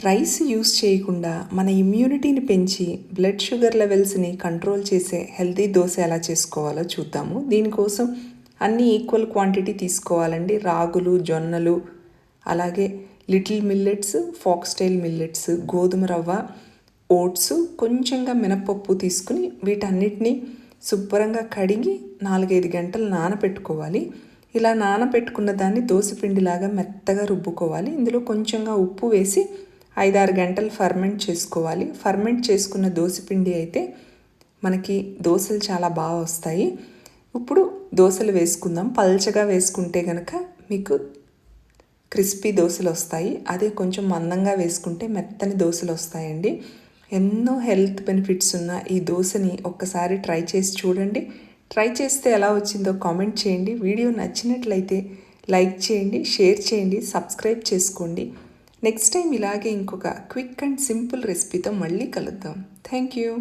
Rice use చేయకుండా మన ఇమ్యూనిటీని పెంచి బ్లడ్ షుగర్ లెవెల్స్ని కంట్రోల్ చేసే హెల్తీ దోశ ఎలా చేసుకోవాలో చూద్దాము. దీనికోసం అన్ని ఈక్వల్ క్వాంటిటీ తీసుకోవాలండి. రాగులు, జొన్నలు, అలాగే లిటిల్ మిల్లెట్స్, ఫాక్స్టైల్ మిల్లెట్స్, గోధుమ రవ్వ, ఓట్స్, కొంచెంగా మినపప్పు తీసుకుని వీటన్నిటిని శుభ్రంగా కడిగి 4-5 గంటలు నానబెట్టుకోవాలి. ఇలా నానబెట్టుకున్న దాన్ని దోశపిండిలాగా మెత్తగా రుబ్బుకోవాలి. ఇందులో కొంచెంగా ఉప్పు వేసి 5-6 గంటలు ఫర్మెంట్ చేసుకోవాలి. ఫర్మెంట్ చేసుకున్న దోశపిండి అయితే మనకి దోశలు చాలా బాగా వస్తాయి. ఇప్పుడు దోశలు వేసుకుందాం. పల్చగా వేసుకుంటే కనుక మీకు క్రిస్పీ దోశలు వస్తాయి. అదే కొంచెం మందంగా వేసుకుంటే మెత్తని దోశలు వస్తాయండి. ఎన్నో హెల్త్ బెనిఫిట్స్ ఉన్న ఈ దోశని ఒక్కసారి ట్రై చేసి చూడండి. ట్రై చేస్తే ఎలా వచ్చిందో కామెంట్ చేయండి. వీడియో నచ్చినట్లయితే లైక్ చేయండి, షేర్ చేయండి, సబ్స్క్రైబ్ చేసుకోండి. నెక్స్ట్ టైం ఇలాగే ఇంకొక క్విక్ అండ్ సింపుల్ రెసిపీతో మళ్ళీ కలుద్దాం. Thank you.